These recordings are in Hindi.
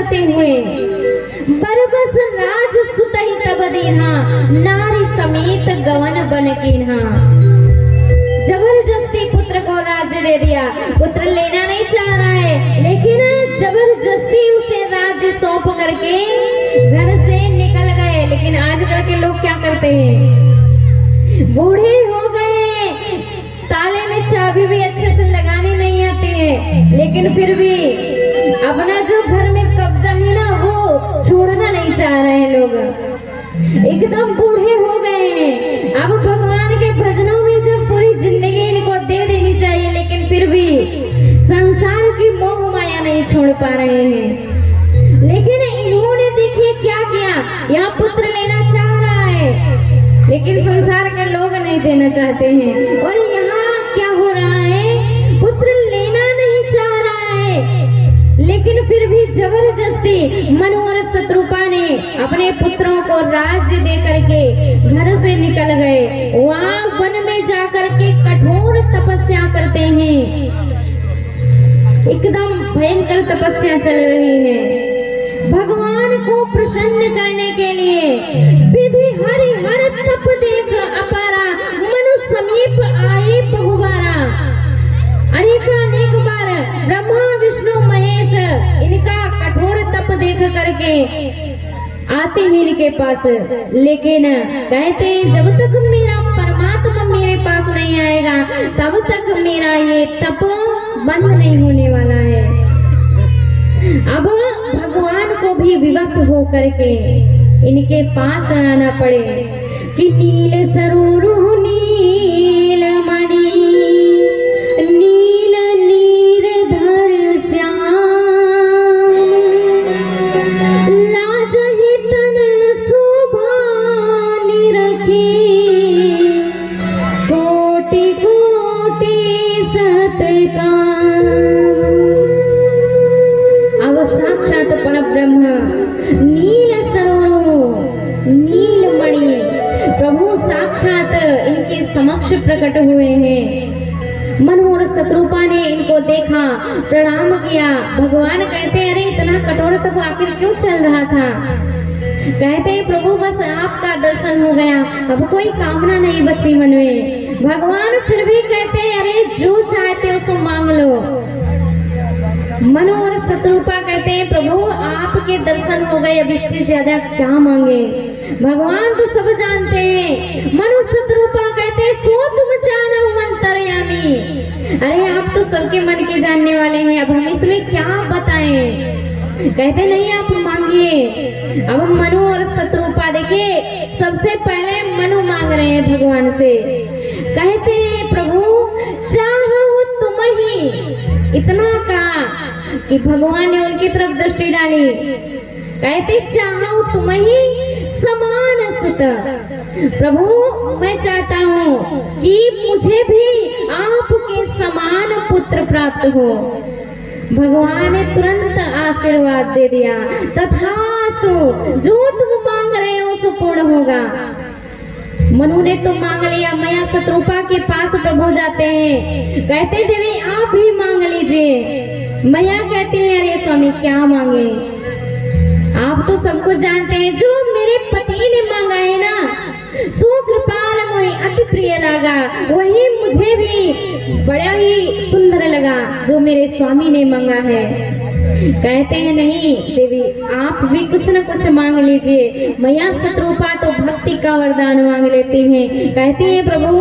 करते हुए बरबस राज सुत ही तब दीन्हा, नारी समेत गवन बन कीन्हा। जबरदस्ती पुत्र को राज्य दे दिया। पुत्र लेना नहीं चाह रहा है, लेकिन जबरदस्ती उसे राज्य सौंप करके घर से निकल गए। लेकिन आजकल के लोग क्या करते हैं, बूढ़े हो गए, ताले में चाबी भी अच्छे से लगाने नहीं आती है, लेकिन फिर भी अपना जो घर में कब्जा है ना, वो छोड़ना नहीं चाह रहे हैं लोग। एकदम बूढ़े हो गए हैं। अब भगवान के भजनों में जब पूरी जिंदगी इनको दे देनी चाहिए, लेकिन फिर भी संसार की मोह माया नहीं छोड़ पा रहे हैं। लेकिन इन्होंने देखिए क्या किया, यहाँ पुत्र लेना चाह रहा है, लेकिन संसार के लोग नहीं देना चाहते हैं। और यहाँ क्या हो रहा है, पुत्र लेना नहीं चाह रहा है, लेकिन फिर भी जबरदस्ती मनु और शत्रुपा ने अपने पुत्रों को राज्य दे करके घर से निकल गए। वहाँ वन में जाकर के कठोर तपस्या करते हैं। एकदम भयंकर तपस्या चल रही है। भगवान को प्रसन्न करने के लिए विधि हरि हर तप देख अपारा, मनु समीप आए बहुबारा। अनेक बार ब्रह्मा विष्णु महेश इनका कठोर तप देख करके आते हैं इनके पास, लेकिन कहते जब तक मेरा परमात्मा मेरे पास नहीं आएगा, तब तक मेरा ये तप बंद नहीं होने वाला है। अब भगवान को भी विवश हो करके इनके पास आना पड़े कि नील सरोरु नील मणि, नील नीरधर श्याम, लाजहि तन शोभा निरखी, कोटि कोटि सत्कार। अब साक्षात परब्रह्म नील सरोरु नीलमणि प्रभु साक्षात इनके समक्ष प्रकट हुए हैं। मनु और शत्रुपा ने इनको देखा, प्रणाम किया। भगवान कहते अरे इतना कठोर तप आखिर क्यों चल रहा था? कहते प्रभु बस आपका दर्शन हो गया, अब कोई कामना नहीं बची मन में। भगवान फिर भी कहते अरे जो चाहते हो सो मांग लो। मनु और शत्रुपा कहते हैं प्रभु आपके दर्शन हो गए, अब इससे ज्यादा क्या मांगे? भगवान तो सब जानते हैं। मनु शत्रुपा कहते हैं सो तुम जानो अंतर्यामी, अरे आप तो सबके मन के जानने वाले हैं, अब हम इसमें क्या बताएं? कहते नहीं आप मांगिए। अब मनु और शत्रुपा देखिए, सबसे पहले मनु मांग रहे हैं भगवान से। कहते हैं प्रभु चाहो तुम ही, इतना कहा कि भगवान ने उनकी तरफ दृष्टि डाली। कहते चाहो तुम ही समान सुत, प्रभु मैं चाहता हूँ कि मुझे भी आपके समान पुत्र प्राप्त हो। भगवान ने तुरंत आशीर्वाद दे दिया, तथास्तु जो तुम मांग रहे हो सो पूर्ण होगा। मनु ने तो मांग लिया। मैया शत्रुपा के पास प्रभु जाते हैं, कहते देवी आप भी मांग लीजिए। मैया कहती है अरे स्वामी क्या मांगे? आप तो सबको जानते हैं, जो मेरे पति ने मांगा है ना, सो कृपाल मोहि अति प्रिय लगा, वही मुझे भी बड़ा ही सुंदर लगा जो मेरे स्वामी ने मांगा है। कहते हैं नहीं देवी आप भी कुछ न कुछ मांग लीजिए। मैया शत्रुपा तो भक्ति का वरदान मांग लेती हैं। कहती है प्रभु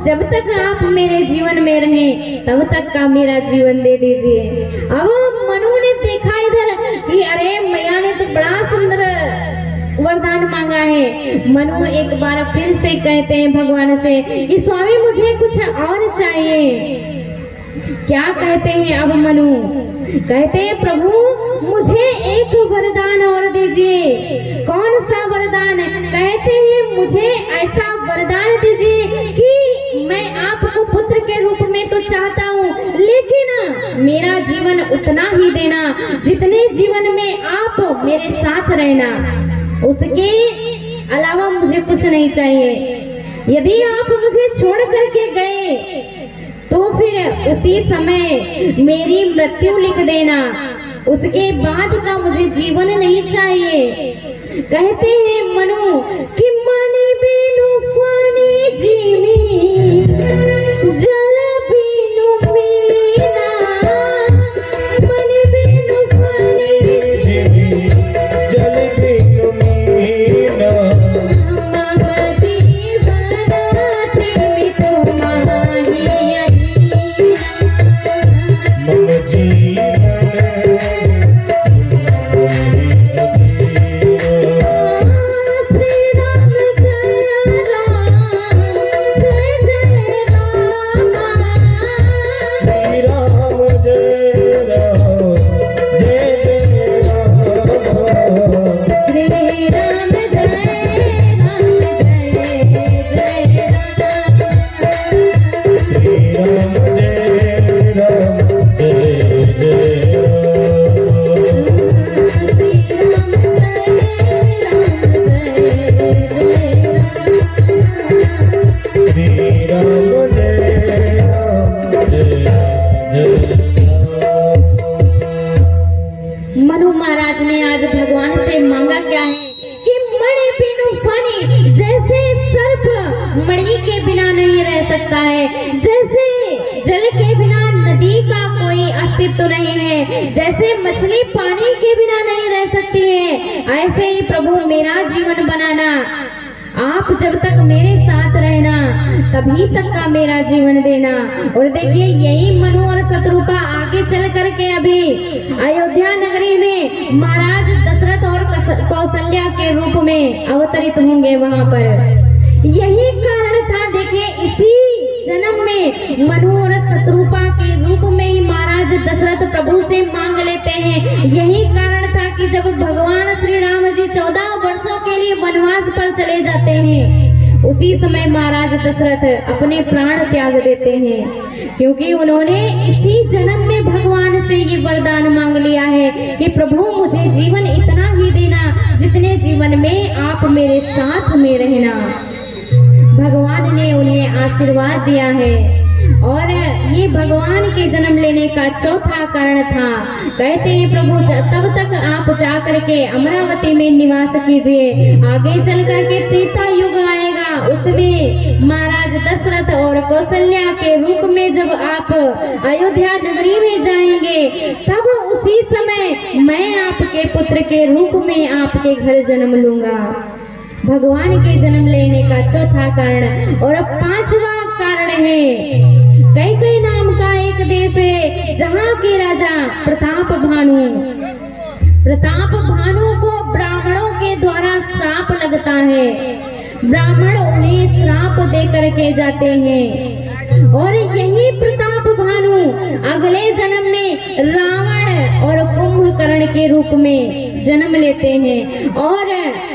जब तक आप मेरे जीवन में रहें तब तक का मेरा जीवन दे दीजिए। अब मनु ने देखा इधर कि अरे मैया ने तो बड़ा सुंदर वरदान मांगा है। मनु एक बार फिर से कहते हैं भगवान से कि स्वामी मुझे कुछ और चाहिए। क्या कहते हैं अब मनु? कहते हैं प्रभु मुझे एक वरदान और दीजिए। कौन सा वरदान? कहते हैं मुझे ऐसा वरदान दीजिए कि मैं आपको पुत्र के रूप में तो चाहता हूँ, लेकिन मेरा जीवन उतना ही देना जितने जीवन में आप मेरे साथ रहना, उसके अलावा मुझे कुछ नहीं चाहिए। यदि आप मुझे छोड़ करके गए तो फिर उसी समय मेरी मृत्यु लिख देना। उसके बाद का मुझे जीवन नहीं चाहिए। कहते हैं मनु कि मनी बिनु पानी जीवी, जल बिनु मीना, मनी बिनु पानी जीवी, जल बिनु मीना, मम जीवन सीमित माही अहीना, मम जीवन मनु महाराज ने आज भगवान से मांगा क्या है कि मणि बिनु फनी, जैसे सर्प मणि के बिना नहीं रह सकता है, जैसे जल के बिना नदी का कोई अस्तित्व नहीं है, जैसे मछली पानी के बिना नहीं रह सकती है, ऐसे ही प्रभु मेरा जीवन बनाना। आप जब तक मेरे साथ रहना तभी तक का मेरा जीवन देना। और देखिए यही मनु और शत्रुपा आगे चल करके अभी अयोध्या नगरी में महाराज दशरथ और कौशल्या के रूप में अवतरित होंगे वहां पर। यही कारण था, देखिए इसी जन्म में मनु और शत्रुपा के रूप में ही महाराज दशरथ प्रभु से मांग लेते हैं। यही कारण था कि जब भगवान श्री राम जी 14 वर्षों के लिए वनवास पर चले जाते हैं, उसी समय महाराज दशरथ अपने प्राण त्याग देते हैं, क्योंकि उन्होंने इसी जन्म में भगवान से ये वरदान मांग लिया है कि प्रभु मुझे जीवन इतना ही देना जितने जीवन में आप मेरे साथ में रहना। भगवान ने उन्हें आशीर्वाद दिया है और ये भगवान के जन्म लेने का चौथा कारण था। कहते हैं प्रभु तब तक आप जा करके अमरावती में निवास कीजिए, आगे चल करके त्रेता युग आएगा, उसमें महाराज दशरथ और कौशल्या के रूप में जब आप अयोध्या नगरी में जाएंगे, तब उसी समय मैं आपके पुत्र के रूप में आपके घर जन्म लूंगा। भगवान के जन्म लेने का चौथा कारण। और पांचवा कारण है कैकेयी नाम का एक देश है जहाँ के राजा प्रताप भानु को ब्राह्मणों के द्वारा श्राप लगता है। ब्राह्मण उन्हें श्राप दे करके जाते हैं और यही प्रताप भानु अगले जन्म में रावण और कुंभकर्ण के रूप में जन्म लेते हैं। और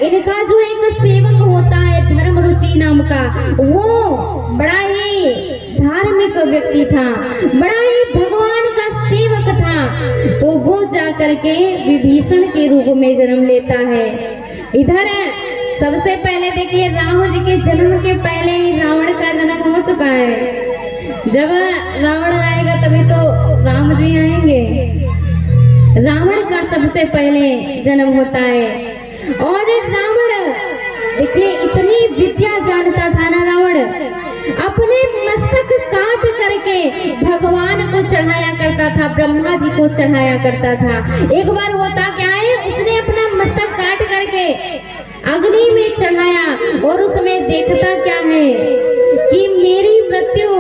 इनका जो एक सेवक होता है धर्म रुचि नाम का, वो बड़ा ही धार्मिक व्यक्ति था, बड़ा ही भगवान का सेवक था, तो वो जाकर के विभीषण के रूप में जन्म लेता है। इधर सबसे पहले देखिए राम जी के जन्म के पहले ही रावण का जन्म हो चुका है। जब रावण आएगा तभी तो राम जी आएंगे। रावण का सबसे पहले जन्म होता है। और रावण देखिए इतनी विद्या जानता था ना रावण, अपने मस्तक काट करके भगवान को चढ़ाया करता था, ब्रह्मा जी को चढ़ाया करता था। एक बार होता क्या है, उसने अपना मस्तक काट करके अग्नि में चढ़ाया और उसमें देखता क्या है कि मेरी मृत्यु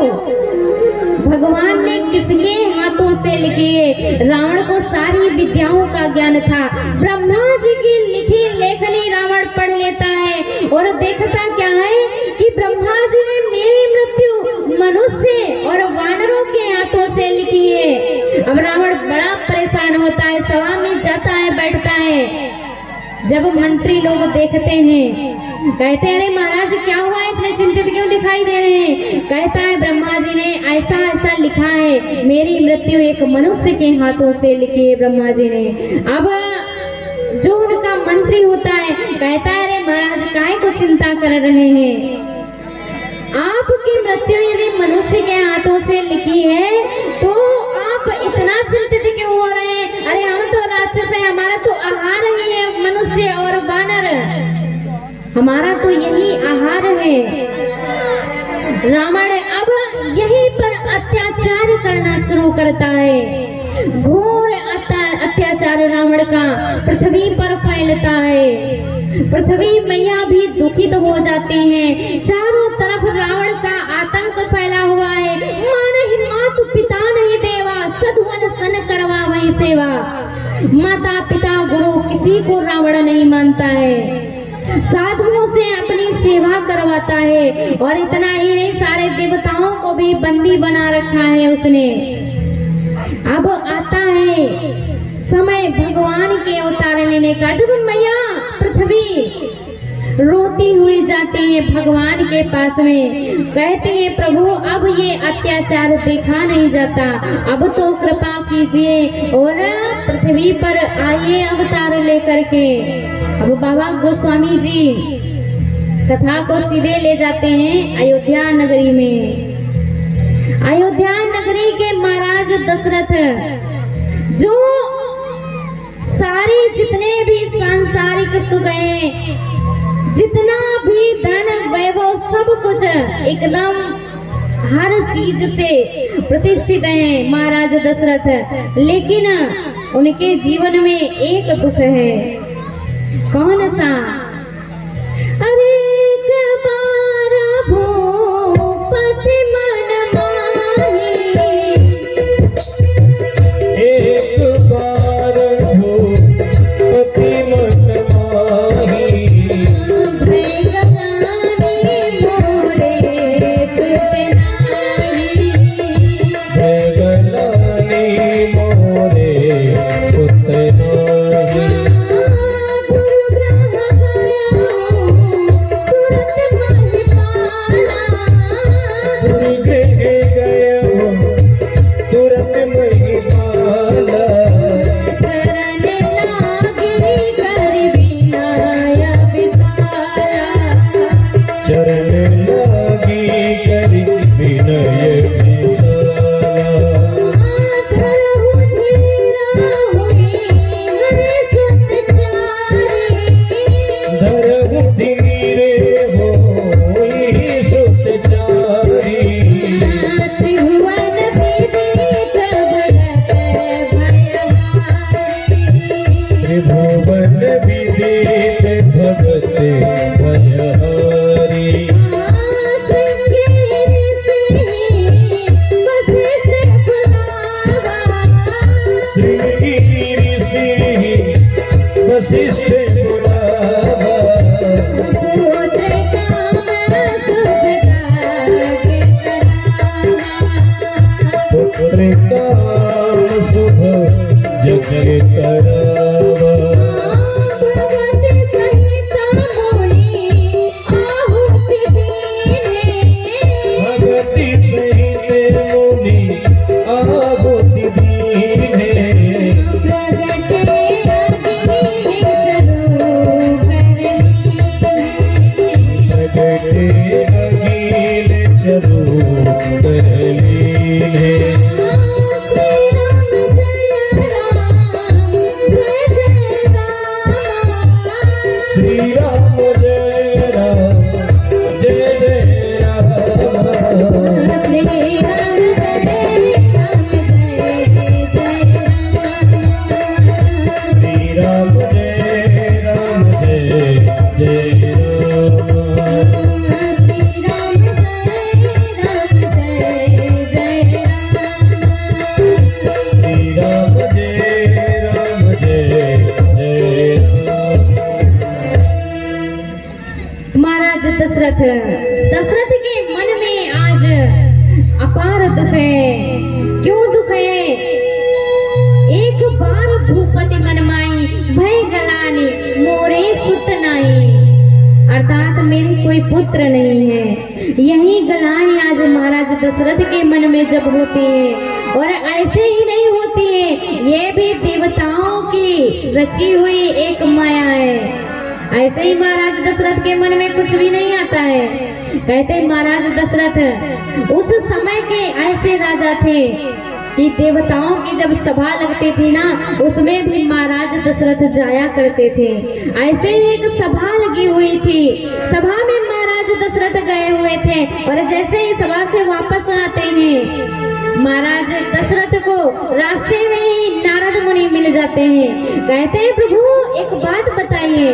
भगवान ने किसके हाथों से लिखी है। रावण को सारी विद्याओं का ज्ञान था, ब्रह्मा जी की लिखी लेखनी रावण पढ़ लेता है और देखता क्या है कि ब्रह्मा जी ने मेरी मृत्यु मनुष्य और वानरों के हाथों से लिखी है। अब रावण बड़ा परेशान होता है, सभा में जाता है, बैठता है। जब मंत्री लोग देखते हैं, कहते हैं अरे महाराज क्या हुआ, इतने चिंतित क्यों दिखाई दे रहे हैं। कहता है ब्रह्मा जी ने ऐसा ऐसा लिखा है, मेरी मृत्यु एक मनुष्य के हाथों से लिखी है ब्रह्मा जी ने। अब जो उनका मंत्री होता है कहता है अरे महाराज काहे को चिंता कर रहे हैं, आपकी मृत्यु यदि मनुष्य के हाथों से लिखी है तो आप इतना चिंतित क्यों हो रहे हैं। अरे हम तो राक्षस है, हमारा तो आहार ही है मनुष्य और वानर, हमारा तो यही आहार है। रावण अब यहीं पर अत्याचार करना शुरू करता है। घोर अत्याचार रावण का पृथ्वी पर फैलता है। पृथ्वी मैया भी दुखित हो जाती हैं। चारों तरफ रावण का आतंक फैला हुआ है। माँ नहीं मातु पिता नहीं देवा, सधुवन सन करवा वही सेवा। माता पिता गुरु किसी को रावण नहीं मानता है, साधुओं से अपनी सेवा करवाता है। और इतना ही नहीं, सारे देवताओं को भी बंदी बना रखा है उसने। अब आता है समय भगवान के अवतार लेने का। जब मैया पृथ्वी रोती हुई जाती है भगवान के पास में, कहती है प्रभु अब ये अत्याचार देखा नहीं जाता, अब तो कृपा कीजिए और पृथ्वी पर आइए अवतार लेकर के। अब बाबा गोस्वामी जी कथा को सीधे ले जाते हैं अयोध्या नगरी में। अयोध्या नगरी के महाराज दशरथ, जो सारे जितने भी सांसारिक सुख हैं, जितना भी धन वैभव सब कुछ एकदम हर चीज से प्रतिष्ठित हैं महाराज दशरथ, लेकिन उनके जीवन में एक दुख है। कौन सा? अरे एक बार भूपति मन माही, एक बार भूपति मन माही, भय गलानी मोरे सुत नाही, भय गलानी मोरे सुत नाही। दशरथ के मन में आज अपार दुख है। क्यों दुख है? एक बार भूपति मन माई, भय गलानी मोरे सुत नाही, अर्थात मेरे कोई पुत्र नहीं है। यही गलानी आज महाराज दशरथ के मन में जब होती है, और ऐसे ही नहीं होती है, ये भी देवताओं की रची हुई एक माया है। ऐसे ही महाराज दशरथ के मन में कुछ भी नहीं आता है। कहते महाराज दशरथ उस समय के ऐसे राजा थे कि देवताओं की जब सभा लगती थी ना, उसमें भी महाराज दशरथ जाया करते थे। ऐसे ही एक सभा लगी हुई थी, सभा में महाराज दशरथ गए हुए थे, और जैसे ही सभा से वापस आते हैं, महाराज दशरथ को रास्ते में ही नारद मुनि मिल जाते हैं। कहते हैं, प्रभु एक बात बताइए,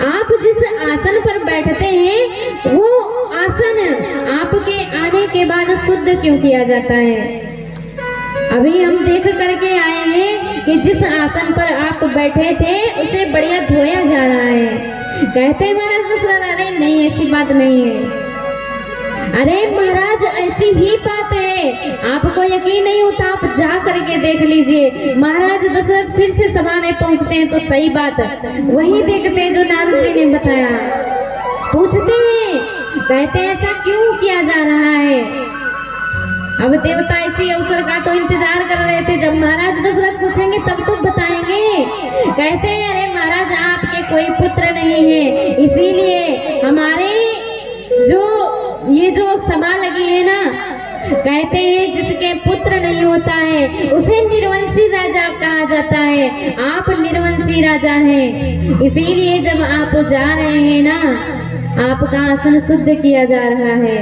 आप जिस आसन पर बैठते हैं वो आसन आपके आने के बाद शुद्ध क्यों किया जाता है? अभी हम देख करके आए हैं कि जिस आसन पर आप बैठे थे उसे बढ़िया धोया जा रहा है। कहते हैं महाराज दशरथ, अरे नहीं, ऐसी बात नहीं है। अरे महाराज, ऐसी ही बात है, आपको यकीन नहीं होता आप जा करके देख लीजिए। महाराज दशरथ फिर से सभा में पहुंचते हैं तो सही बात वही देखते हैं जो नारद जी ने बताया। पूछते हैं, कहते हैं ऐसा क्यों किया जा रहा है? अब देवता इसी अवसर का तो इंतजार कर रहे थे, जब महाराज दशरथ पूछेंगे तब तो बताएंगे। कहते हैं, अरे महाराज आपके कोई पुत्र नहीं है, इसीलिए हमारे जो सभा लगी है ना, कहते हैं जिसके पुत्र नहीं होता है उसे निर्वंशी राजा कहा जाता है। आप निर्वंशी राजा हैं, इसीलिए जब आप जा रहे हैं ना, आपका आसन शुद्ध किया जा रहा है।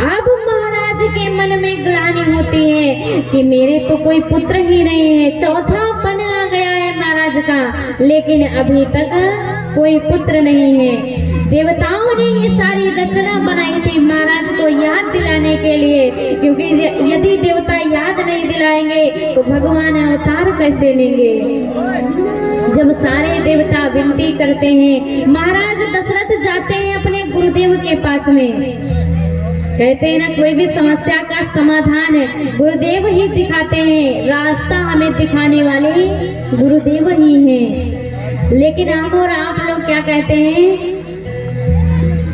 अब महाराज के मन में ग्लानि होती है कि मेरे तो कोई पुत्र ही नहीं है, चौथा पन आ गया है महाराज का, लेकिन अभी तक कोई पुत्र नहीं है। देवताओं ने ये सारी रचना बनाई थी महाराज को याद दिलाने के लिए, क्योंकि यदि देवता याद नहीं दिलाएंगे तो भगवान अवतार कैसे लेंगे? जब सारे देवता विनती करते हैं, महाराज दशरथ जाते हैं अपने गुरुदेव के पास में। कहते हैं ना, कोई भी समस्या का समाधान है गुरुदेव ही दिखाते हैं, रास्ता हमें दिखाने वाले गुरुदेव ही हैं। लेकिन हम और आप लोग क्या कहते हैं?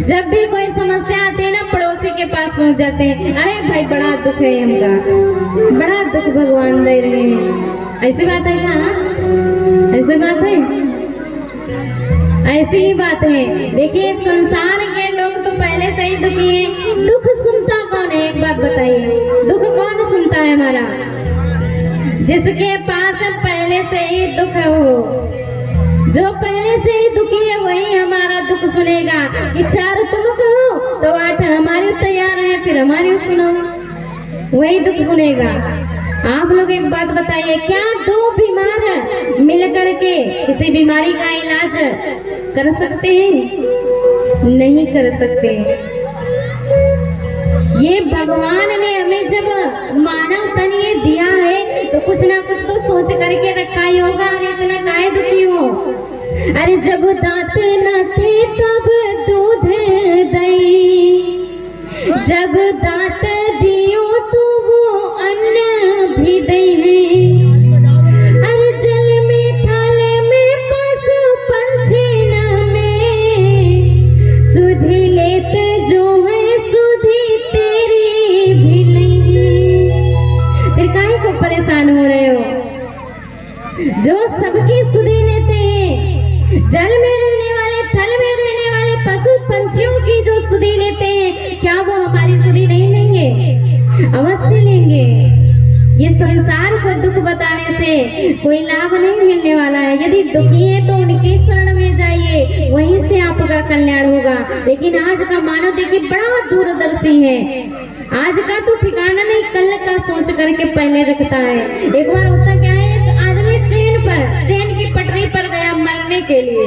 जब भी कोई समस्या आती है ना, पड़ोसी के पास पहुंच जाते हैं, अरे भाई बड़ा दुख है हमका, बड़ा दुख भगवान दे रहे हैं। ऐसी बात है ना? ऐसी बात है, ऐसी ही बात है। देखिए, संसार के लोग तो पहले से ही दुखी हैं। दुख सुनता कौन है? एक बात बताइए, दुख कौन सुनता है हमारा? जिसके पास पहले से ही दुख हो, जो पहले से ही दुखी है वही हमारा दुख सुनेगा। कि 4 तुम कहो तो 8 हमारी तैयार है, फिर हमारी सुनो, वही दुख सुनेगा। आप लोग एक बात बताइए, क्या 2 बीमार मिल करके किसी बीमारी का इलाज कर सकते हैं? नहीं कर सकते। ये भगवान ने हमें जब मानव तन ये दिया है तो कुछ ना कुछ तो सोच करके रखा ही होगा। अरे इतना काहे दुखी हो? अरे जब दांत न थे तब दूध दही, जब दांत दियो तो वो अन्न भी दही। अरे जल में थल में पशु पंछी न में, सुधी लेत जो है सुधी तेरी भी नहीं। फिर काहे को परेशान हो रहे हो? जो सबकी सुधी लेते हैं, जल में रहने वाले, थल में रहने वाले पशु पंछियों की जो सुधी लेते हैं, क्या वो हमारी सुधी नहीं लेंगे? अवश्य लेंगे। ये संसार को दुख बताने से कोई लाभ नहीं मिलने वाला है। यदि दुखी है तो उनकी शरण में जाइए, वहीं से आपका कल्याण होगा। लेकिन आज का मानव देखिए बड़ा दूरदर्शी है। आज का तो ठिकाना नहीं, कल का सोच करके पहले रखता है। एक बार होता क्या है, एक आदमी ट्रेन की पटरी पर गया मरने के लिए,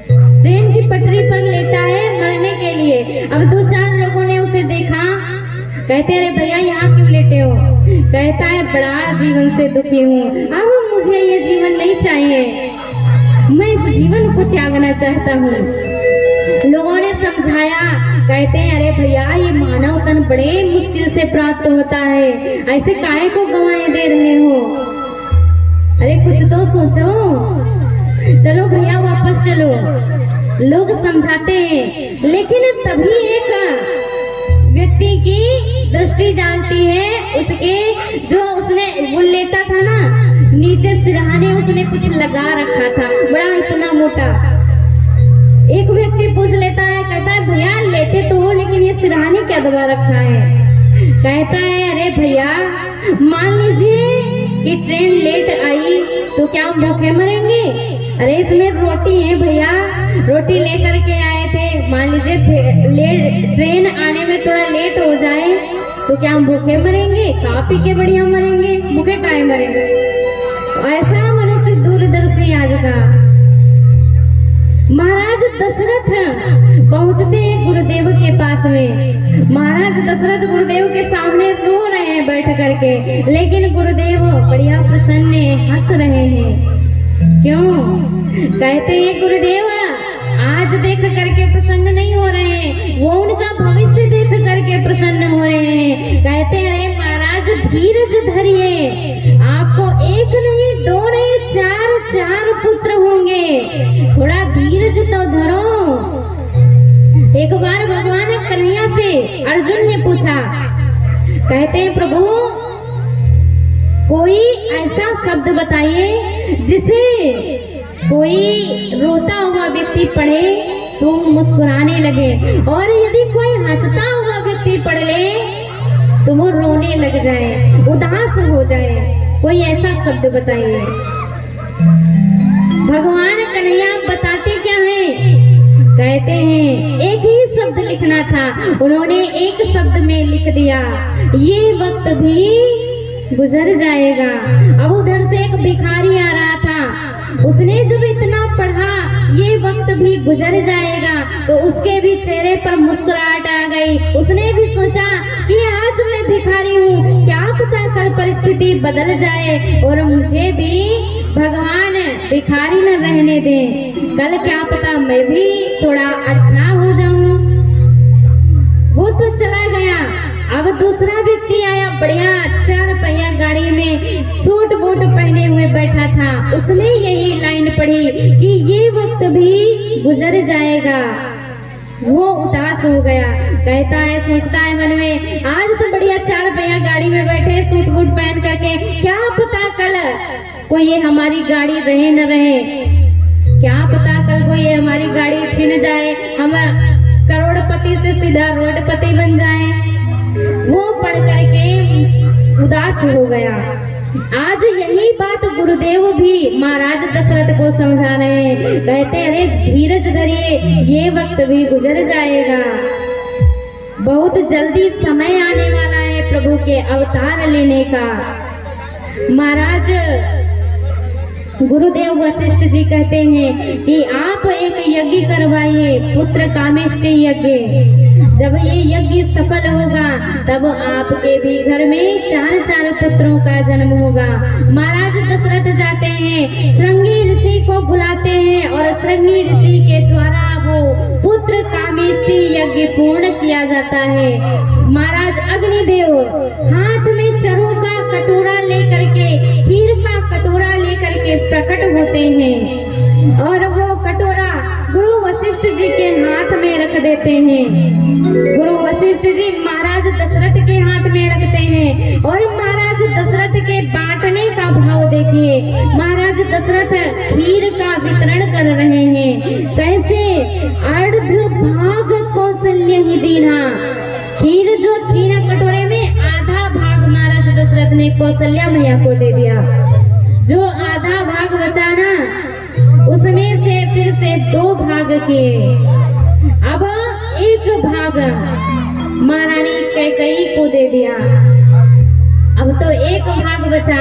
ट्रेन की पटरी पर लेटा है मरने के लिए। अब 2-4 लोगों ने उसे देखा, कहते हैं, अरे भैया यहाँ क्यों लेटे हो? कहता है, बड़ा जीवन से दुखी हूँ, अब मुझे ये जीवन नहीं चाहिए, मैं इस जीवन को त्यागना चाहता हूँ। लोगों ने समझाया, कहते हैं, अरे भैया ये मानव तन बड़े मुश्किल से प्राप्त होता है, ऐसे काहे को गंवाए दे रहे हो? अरे कुछ तो सोचो, चलो भैया वापस चलो। लोग समझाते हैं, लेकिन तभी एक व्यक्ति की दृष्टि जानती है, उसके जो उसने वो लेटा था ना, नीचे सिरहाने उसने कुछ लगा रखा था, बड़ा इतना मोटा। एक व्यक्ति पूछ लेता है, कहता है, भैया लेटे तो हो लेकिन ये सिरहाने क्या दबा रखा है? कहता है, अरे भैया मान लीजिए कि ट्रेन लेट आई तो क्या हम भूखे मरेंगे? अरे इसमें रोटी है भैया, रोटी लेकर के आए थे, मान लीजिए ट्रेन आने में थोड़ा लेट हो जाए तो क्या हम भूखे मरेंगे? खा पी के बढ़िया मरेंगे, भूखे काहे मरेंगे? ऐसा मनुष्य दूरदर्शी आज का। महाराज दशरथ पहुंचते हैं गुरुदेव के पास में। महाराज दशरथ गुरुदेव के सामने रो रहे हैं बैठ करके, लेकिन गुरुदेव बढ़िया प्रसन्न हंस रहे हैं। क्यों? कहते हैं गुरुदेव आज देख करके प्रसन्न नहीं हो रहे हैं, वो उनका भविष्य देख करके प्रसन्न हो रहे हैं। कहते हैं अरे महाराज धीरज धरिए, आपको एक नहीं दो नहीं चार पुत्र होंगे, थोड़ा धीरज तो धरो। एक बार भगवान कन्हैया से अर्जुन ने पूछा, कहते हैं प्रभु कोई ऐसा शब्द बताइए जिसे कोई रोता हुआ व्यक्ति पढ़े तो मुस्कुराने लगे, और यदि कोई हंसता हुआ व्यक्ति पढ़ ले तो वो रोने लग जाए, उदास हो जाए। कोई ऐसा शब्द बताइए। भगवान कन्हैया बताते क्या है? कहते हैं एक ही शब्द लिखना था, उन्होंने एक शब्द में लिख दिया, ये वक्त भी गुजर जाएगा। अब उधर से एक भिखारी आ रहा था, उसने जब इतना पढ़ा ये वक्त भी गुजर जाएगा तो उसके भी चेहरे पर मुस्कुराहट आ गई। उसने भी सोचा कि आज मैं भिखारी हूँ, क्या पता कल परिस्थिति बदल जाए और मुझे भी भगवान भिखारी न रहने दें, कल क्या पता मैं भी थोड़ा अच्छा हो जाऊं। वो तो चला गया। अब दूसरा व्यक्ति आया, बढ़िया 4 पहिया गाड़ी में सूट बूट पहने हुए बैठा था, उसने यही लाइन पढ़ी कि ये वक्त भी गुजर जाएगा। वो उदास हो गया, कहता है सोचता है मन में, आज तो बढ़िया 4 पहिया गाड़ी में बैठे सूट बूट पहन करके, क्या पता कल कोई ये हमारी गाड़ी रहे न रहे, क्या पता कल को ये हमारी गाड़ी छीन जाए, हम करोड़पति से सीधा रोडपति बन जाए। वो पढ़ करके उदास हो गया। आज यही बात गुरुदेव भी महाराज दशरथ को समझा रहे हैं। कहते अरे धीरज धरिए, ये वक्त भी गुजर जाएगा, बहुत जल्दी समय आने वाला है प्रभु के अवतार लेने का। महाराज गुरुदेव वशिष्ठ जी कहते हैं कि आप एक यज्ञ करवाइए, पुत्र कामेष्टि यज्ञ। जब ये यज्ञ सफल होगा तब आपके भी घर में 4 पुत्रों का जन्म होगा। महाराज दशरथ जाते हैं, श्रृंगी ऋषि को बुलाते हैं और श्रृंगी ऋषि के द्वारा वो पुत्र कामेष्टि यज्ञ पूर्ण किया जाता है। महाराज अग्निदेव हाथ में चरों का कटोरा लेकर के, खीर का कटोरा लेकर के प्रकट होते हैं और वो कटोरा गुरु वशिष्ठ जी के हाथ में रख देते हैं। गुरु वशिष्ठ जी महाराज दशरथ के हाथ में रखते हैं और महाराज दशरथ के बांटने का भाव देखिए। महाराज दशरथ खीर का वितरण कर रहे हैं। कैसे? अर्ध भाग कौशल्य ही दीना। खीर जो थी ना कटोरे में, आधा भाग महाराज दशरथ ने कौशल्या मैया को दे दिया। जो आधा भाग बचा ना, उसमें से फिर से 2 भाग किए। अब 1 भाग महारानी कैकेयी को दे दिया। अब तो 1 भाग बचा।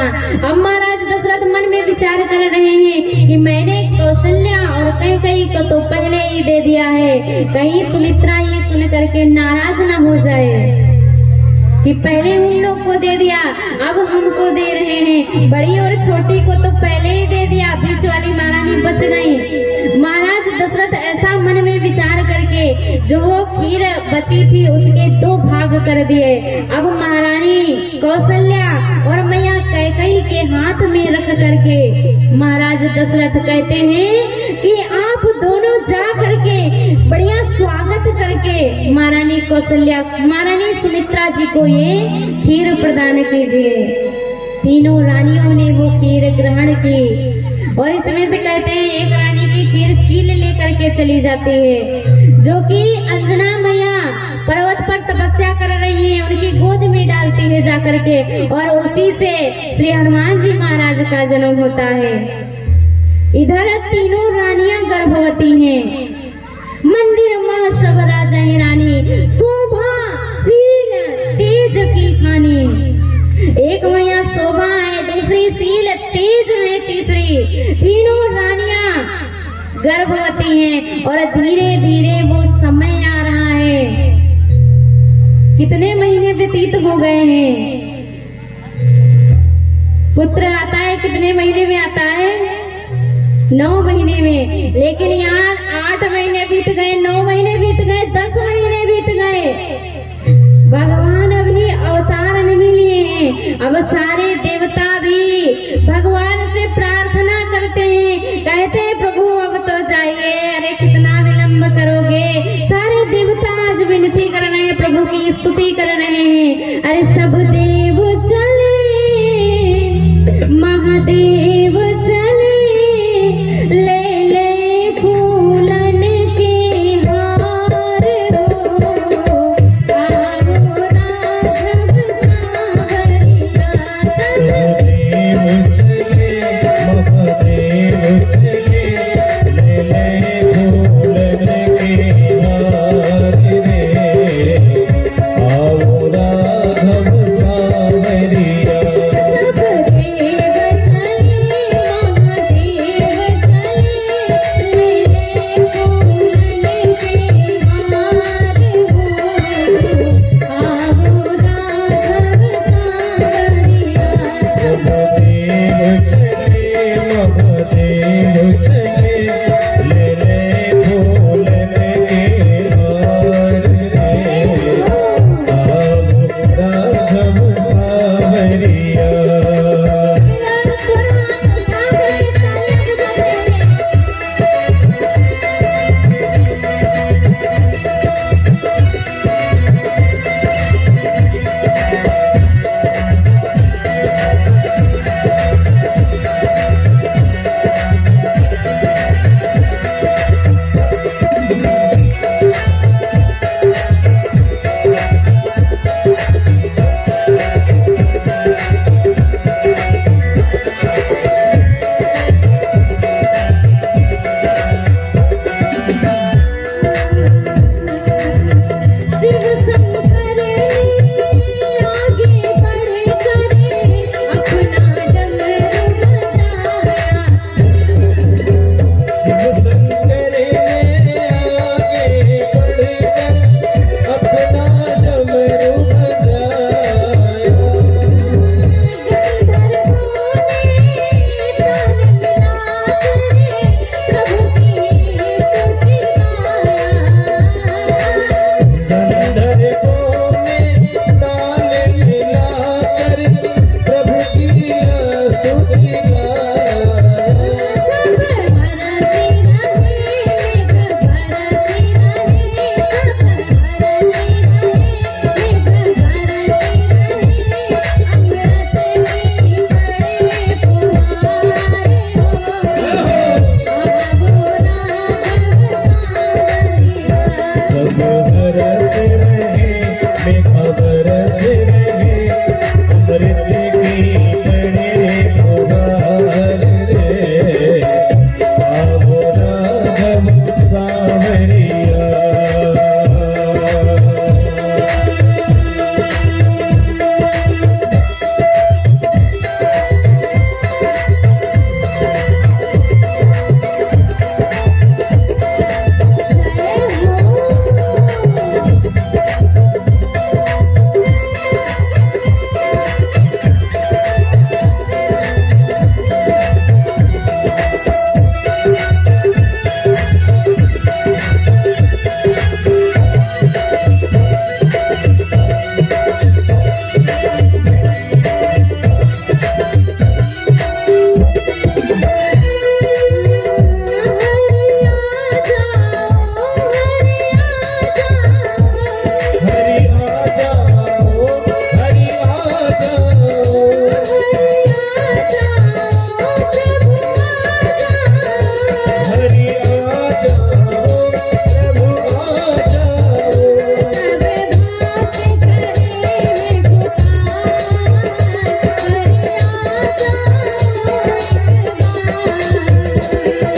अब महाराज दशरथ मन में विचार कर रहे हैं कि मैंने कौशल्या और कैकेयी को तो पहले ही दे दिया है, कहीं सुमित्रा ये सुन करके नाराज न हो जाए कि पहले उन लोग को दे दिया, अब हमको दे रहे हैं। बड़ी और छोटी को तो पहले ही दे दिया, बीच वाली महारानी बच गई। महाराज दशरथ ऐसा मन में विचार करके जो वो खीर बची थी उसके 2 भाग कर दिए। अब महारानी कौशल्या और मैया कैकेयी के हाथ में रख करके महाराज दशरथ कहते हैं कि आप दोनों जा करके बढ़िया स्वागत करके महारानी कौशल्या, महारानी सुमित्रा जी को ये खीर प्रदान कीजिए। तीनों रानियों ने वो खीर ग्रहण की और इसमें से कहते हैं एक रानी की खीर छील लेकर के चली जाती है, जो कि अंजना मैया पर्वत पर तपस्या कर रही है, उनकी गोद में डाल जाती है जाकर के, और उसी से श्री हनुमान जी महाराज का जन्म होता है। इधर तीनों रानियां गर्भवती हैं। मंदिर में सब राजा ही रानी, शोभा शील तेज की खानी। एक मैया शोभा है, दूसरी शील तेज है, तीसरी। तीनों रानियां गर्भवती हैं और धीरे धीरे वो समय आ रहा है। कितने महीने व्यतीत हो गए हैं। पुत्र आता है कितने महीने में आता है? 9 महीने में। लेकिन यहाँ 8 महीने बीत गए, 9 महीने बीत गए, 10 महीने बीत गए। भगवान अभी अवतार नहीं लिए हैं। अब सारे देवता भी भगवान से प्रार्थना करते हैं, कहते हैं प्रभु अब तो जाइए, अरे कितना विलंब करोगे। सारे देवता आज विनती कर रहे हैं, प्रभु की स्तुति कर रहे हैं। अरे सब देव चले, महादेव चले, ले ले फूलन के हार हो, आओ राघव सांवरिया। देव चले, महादेव चले, ले ले फूलन के हार रे, आओ राघव सांवरिया। सब देव चले, महादेव चले, ले ले फूलन के हार हो, आओ राघव सांवरिया। सब देव चले, महादेव चले, ले ले फूलन के हार रे, आओ राघव सांवरिया।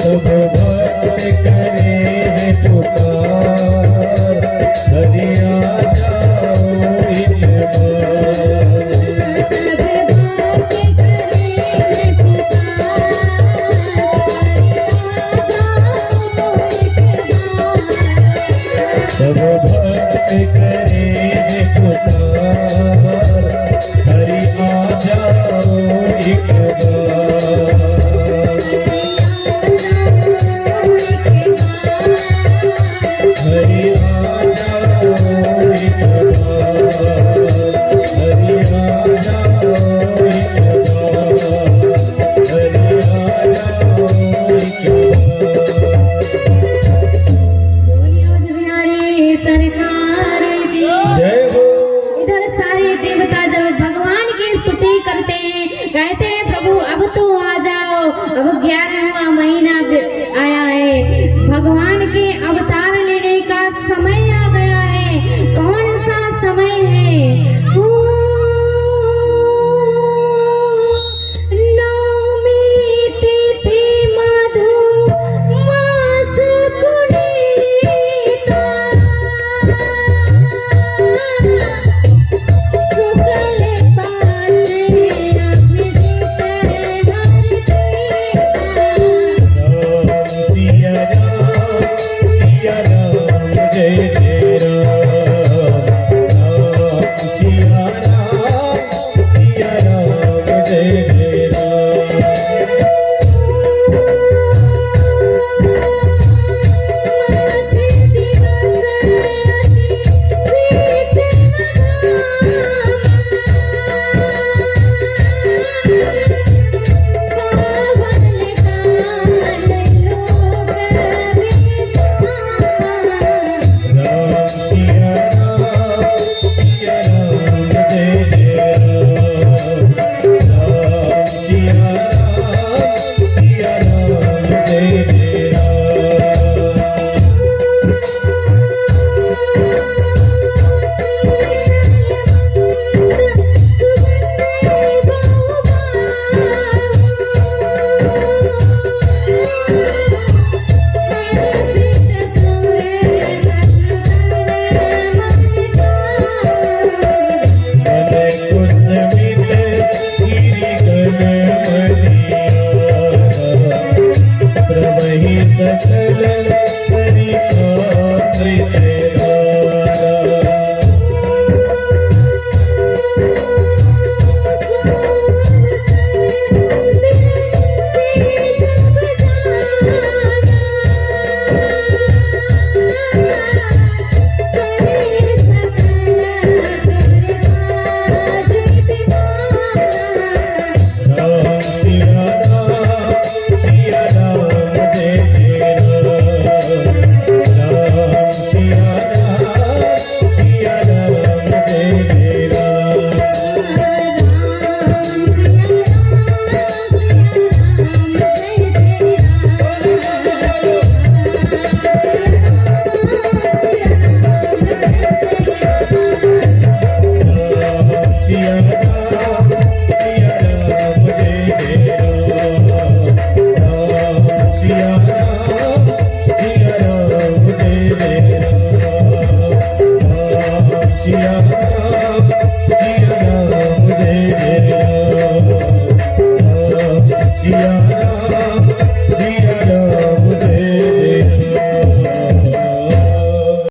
सब भक्त करे है पुकार, हरि आ जाओ एक बार। सब भक्त करे है पुकार, हरि आ जाओ एक बार। हरि आ जाओ एक बार, हरि आ जाओ एक बार, हरि आ जाओ एक बार। सरकार की जय हो। इधर सारे देवता जब भगवान की स्तुति करते हैं, कहते हैं प्रभु अब तो आ जाओ। अब 11वां महीना आया है, भगवान के अवतार लेने का समय आ गया है। कौन सा समय है? नवमी तिथि मधु मास पुनीता, शुक्ल पांचवे अभिजित हरिप्रीता। राम सिया राम जय जय राम, राम सिया राम जय जय राम। राम सिया राम जय जय राम, राम सिया राम जय जय सकल